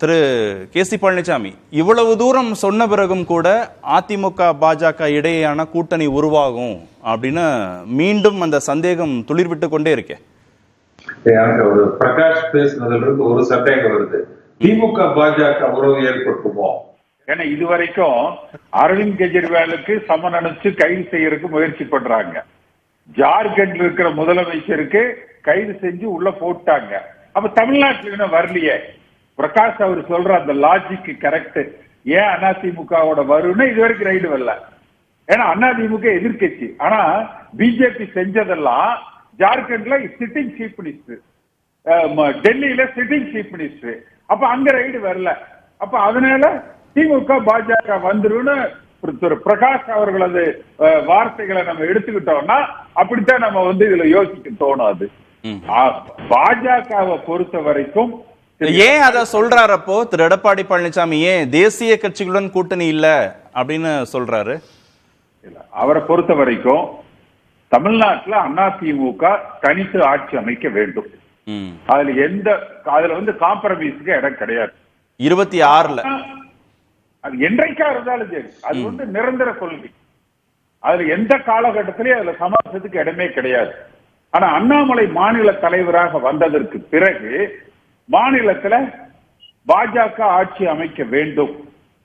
திரு KC. Palaniswami, இவ்வளவு தூரம் சொன்ன பிறகும் கூட அதிமுக பாஜக இடையேயான கூட்டணி உருவாகும் அப்படின்னு மீண்டும் அந்த சந்தேகம் துளிர்விட்டு கொண்டே இருக்கேன். ஒரு பிரகாஷ் பேசுனதுல ஒரு சந்தேகம் வருது, திமுக பாஜக உறவு ஏற்பட்டுமோ? ஏன்னா இதுவரைக்கும் அரவிந்த் கெஜ்ரிவாலுக்கு சமன் அனுப்பிச்சு கைது செய்யறதுக்கு முயற்சி பண்றாங்க. ஜார்க்கண்ட்ல இருக்கிற முதலமைச்சருக்கு கைது செஞ்சு உள்ள போட்டாங்க. அப்ப தமிழ்நாட்டுல வரலையே. பிரகாஷ் அவர் சொல்ற அந்த லாஜிக் கரெக்ட். ஏன் அதிமுகவோட வரும்னு இதுவரைக்கும் ரைடு வரல. ஏன்னா அதிமுக எதிர்கட்சி. ஆனா பிஜேபி செஞ்சதெல்லாம் ஜார்க்கண்ட்ல சிட்டிங் சீஃப் மினிஸ்டர், டெல்லியில சிட்டிங் சீஃப் மினிஸ்டர். அப்ப அங்க ரைடு வரல. அப்ப அதனால திமுக பாஜக வந்துருன்னு பிரகாஷ் அவர்களது வார்த்தைகளை நம்ம எடுத்துக்கிட்டோம்னா அப்படித்தான் நம்ம இதுல யோசிக்க தோணும். அது பாஜகவை பொறுத்த வரைக்கும் ஏன் அத சொல்றாரு? அப்போ திரு எடப்பாடி பழனிசாமி ஏன் தேசிய கட்சிகளுடன் கூட்டணி இல்ல அப்படின்னு சொல்றாரு? அவரை பொறுத்த வரைக்கும் தமிழ்நாட்டுல அதிமுக தனித்து ஆட்சி அமைக்க வேண்டும். அதுல காம்ப்ரமைஸ்க்கு இடம் கிடையாது. 26ல அது என்றைக்கா இருந்தாலும் சரி, அது நிரந்தர கொள்கை. அதுல எந்த காலகட்டத்திலயும் அதுல சமரசத்துக்கு இடமே கிடையாது. ஆனா அண்ணாமலை மாநில தலைவராக வந்ததற்கு பிறகு மாநிலத்துல பாஜக ஆட்சி அமைக்க வேண்டும்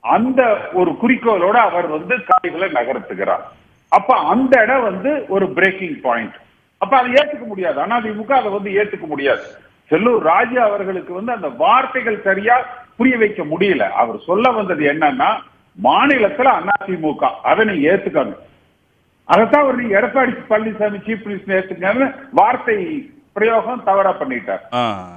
அந்த ஒரு குறிக்கோளோட அவர் காய்களை நகர்த்துகிறார். அப்ப அந்த இடம் ஒரு பிரேக்கிங் பாயிண்ட். அப்ப அதை ஏத்துக்க முடியாது. அதிமுக அதை ஏத்துக்க முடியாது. செல்லூர் ராஜு அவர்களுக்கு அந்த வார்த்தைகள் சரியா புரிய வைக்க முடியல. அவர் சொல்ல வந்தது என்னன்னா, மாநிலத்துல அதிமுக அதை நீங்க ஏத்துக்காங்க. அதைத்தான் அவர் நீங்க எடப்பாடி பழனிசாமி சீஃப் மினிஸ்டர் ஏத்துக்காங்க வார்த்தை பிரயோகம் தவறா பண்ணிட்டார்.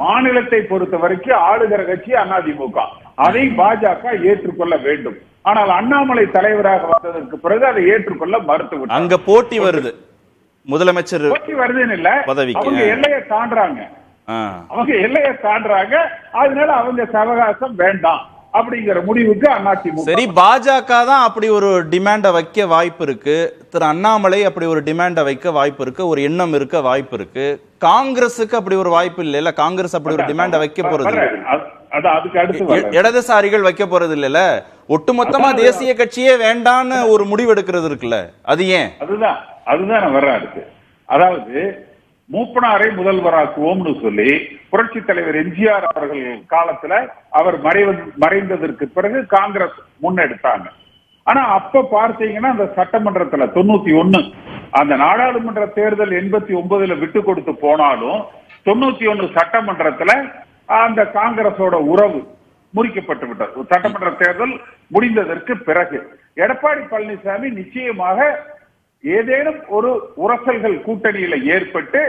மாநிலத்தை பொறுத்த வரைக்கும் ஆளுகிற கட்சி அதிமுக, அதை பாஜக ஏற்றுக்கொள்ள வேண்டும். ஆனால் அண்ணாமலை தலைவராக வந்ததற்கு பிறகு அதை ஏற்றுக்கொள்ள மறுத்துவிட்டார். அங்க போட்டி வருது, முதலமைச்சர் போட்டி வருதுன்னு இல்ல, அவங்க எல்லையை தாண்டாங்க. அதனால அவங்க சவகாசம் வேண்டாம் அப்படிங்கிற முடிவுக்கு அதிமுக. சரி, பாஜக தான் அப்படி ஒரு டிமாண்ட வைக்க வாய்ப்பு இருக்கு. திரு அண்ணாமலை அப்படி ஒரு டிமாண்ட வைக்க வாய்ப்பு இருக்கு, ஒரு எண்ணம் இருக்க வாய்ப்பு இருக்கு. காங்கிரஸுக்கு அப்படி ஒரு வாய்ப்பு இல்ல. காங்கிரஸ் அப்படி ஒரு டிமாண்ட வைக்க போறது, இடதுசாரிகள் வைக்க போறது இல்ல. ஒட்டுமொத்தமா தேசிய கட்சியே வேண்டான்னு ஒரு முடிவு எடுக்கிறது இருக்குல்ல, அது ஏன்? அதுதான் வர்றாரு. அதாவது மூப்பனாரை முதல்வராக்குவோம்னு சொல்லி புரட்சி தலைவர் எம்ஜிஆர் அவர்கள் காலத்துல அவர் மறைந்ததற்கு பிறகு காங்கிரஸ் முன்னெடுத்தாங்க. ஆனா அப்ப பார்த்தீங்கன்னா அந்த சட்டமன்றத்துல 91 அந்த நாடாளுமன்ற தேர்தல் 89ல விட்டு கொடுத்து போனாலும் 91 சட்டமன்றத்துல அந்த காங்கிரஸோட உறவு முறிக்கப்பட்டு விட்டது. சட்டமன்ற தேர்தல் முடிந்ததற்கு பிறகு எடப்பாடி பழனிசாமி நிச்சயமாக ஏதேனும் ஒரு உரசல்கள் கூட்டணியில ஏற்பட்டு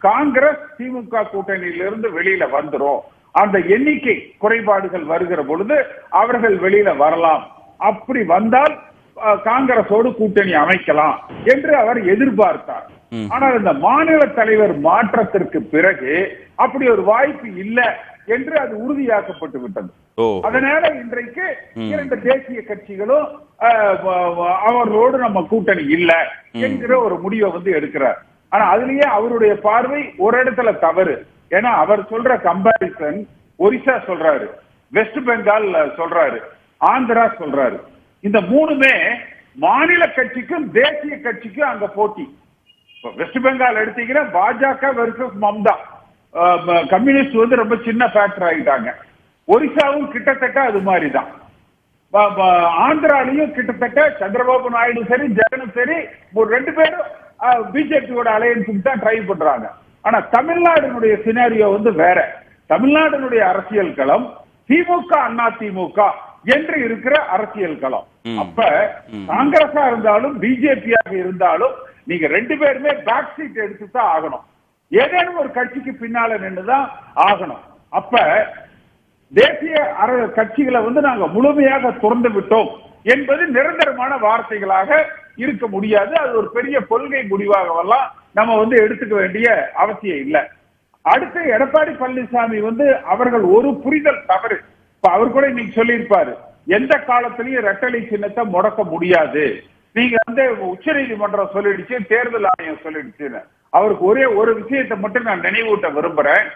காங்கிரஸ் திமுக கூட்டணியிலிருந்து வெளியில வந்துரும், அந்த எண்ணிக்கை குறைபாடுகள் வருகிற பொழுது அவர்கள் வெளியில வரலாம், அப்படி வந்தால் காங்கிரஸோடு கூட்டணி அமைக்கலாம் என்று அவர் எதிர்பார்த்தார். ஆனால் இந்த மாநில தலைவர் மாற்றத்திற்கு பிறகு அப்படி ஒரு வாய்ப்பு இல்லை என்று அது உறுதியாக்கப்பட்டு விட்டது. அதனால இன்றைக்கு 2 தேசிய கட்சிகளும் அவர்களோடு நம்ம கூட்டணி இல்ல என்கிற ஒரு முடிவை எடுக்கிறார். ஆனா அதுலயே அவருடைய பார்வை ஒரு இடத்துல தவறு. ஏன்னா அவர் சொல்ற கம்பாரிசன் ஒரிசா சொல்றாரு, வெஸ்ட் பெங்கால் சொல்றாரு, ஆந்திரா சொல்றாரு. இந்த 3மே மாநில கட்சிக்கும் தேசிய கட்சிக்கும் அங்க போட்டி. வெஸ்ட் பெங்கால் எடுத்தீங்கன்னா பாஜக வெர்சஸ் மம்தா, கம்யூனிஸ்ட் ரொம்ப சின்ன ஃபேக்டர் ஆகிட்டாங்க. ஒரிசாவும் கிட்டத்தட்ட அது மாதிரிதான். ஆந்திராலையும் கிட்டத்தட்ட சந்திரபாபு நாயுடு சரி ஜெகனும் சரி 2 பேரும் பிஜேபியோட அலையன்ஸுக்கு தான் ட்ரை பண்றாங்க. ஆனா தமிழ்நாடுனுடைய சினாரியோ வேற. தமிழ்நாடுனுடைய அரசியல் களம் திமுக அதிமுக என்று இருக்கிற அரசியல் களம். அப்ப காங்கிரஸா இருந்தாலும் பிஜேபியாக இருந்தாலும் நீங்க 2 பேருமே பேக் சீட் எடுத்துதான் ஆகணும். ஏதேனும் ஒரு கட்சிக்கு பின்னால நின்றுதான் ஆகணும். அப்ப தேசிய கட்சிகளை நாங்க முழுமையாக திறந்து விட்டோம் என்பது நிரந்தரமான வார்த்தைகளாக இருக்க முடியாது. அது ஒரு பெரிய கொள்கை முடிவாகவெல்லாம் நம்ம எடுத்துக்க வேண்டிய அவசியம் இல்லை. அடுத்து எடப்பாடி பழனிசாமி அவர்கள் ஒரு புரிதல் தவறு. இப்ப அவர் கூட இன்னைக்கு சொல்லியிருப்பாரு, எந்த காலத்திலையும் இரட்டலை சின்னத்தை முடக்க முடியாது. நீங்க உச்ச நீதிமன்றம் சொல்லிடுச்சு, தேர்தல் ஆணையம் சொல்லிடுச்சுன்னு. அவருக்கு ஒரே ஒரு விஷயத்தை மட்டும் நான் நினைவூட்ட விரும்புறேன்.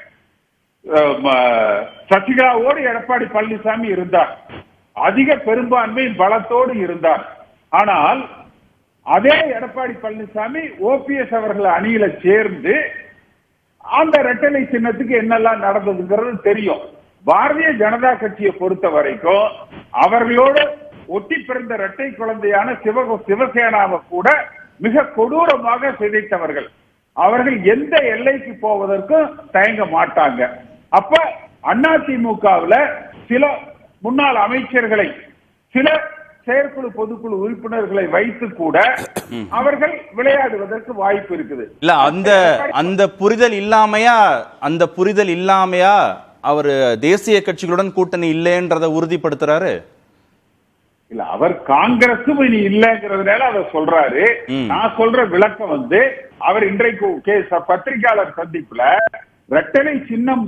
சசிகலாவோடு எடப்பாடி பழனிசாமி இருந்தார், அதிக பெரும்பான்மை பலத்தோடு இருந்தார். ஆனால் அதே எடப்பாடி பழனிசாமி ஓபிஎஸ் அவர்கள் அணியில சேர்ந்து அந்த இரட்டலை சின்னத்துக்கு என்னெல்லாம் நடந்ததுங்கிறது தெரியும். பாரதிய ஜனதா கட்சியை பொறுத்த வரைக்கும் அவர்களோடு ஒட்டி பிறந்த இரட்டை குழந்தையான சிவசேனாவை கூட மிக கொடூரமாக சிதைத்தவர்கள். அவர்கள் எந்த எல்லைக்கு போவதற்கும் தயங்க மாட்டாங்க. அப்ப அதிமுகவுல சில முன்னாள் அமைச்சர்களை, சில செயற்குழு பொதுக்குழு உறுப்பினர்களை வைத்து கூட அவர்கள் விளையாடுவதற்கு வாய்ப்பு இருக்குது. இல்ல அந்த புரிதல் இல்லாமையா அவர் தேசிய கட்சிகளுடன் கூட்டணி இல்லைன்றத உறுதிப்படுத்துறாரு. இல்ல, அவர் காங்கிரசும் இனி இல்லைங்கிறதுனால அதை சொல்றாரு. நான் சொல்ற விளக்கம் அவர் இன்றைக்கு பத்திரிகையாளர் சந்திப்புல ரெட்டலை சின்னம்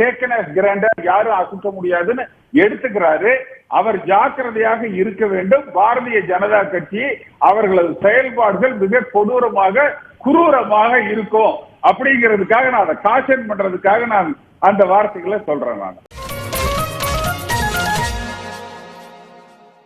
டேக்கன் ஆஸ் கிராண்டர், யாரும் அசுக்க முடியாதுன்னு எடுத்துக்கிறாரு. அவர் ஜாக்கிரதையாக இருக்க வேண்டும். பாரதிய ஜனதா கட்சி அவர்களது செயல்பாடுகள் மிக கொடூரமாக குரூரமாக இருக்கும் அப்படிங்கிறதுக்காக நான் அதை காஷன் பண்றதுக்காக நான் அந்த வார்த்தைகளை சொல்றேன். நான்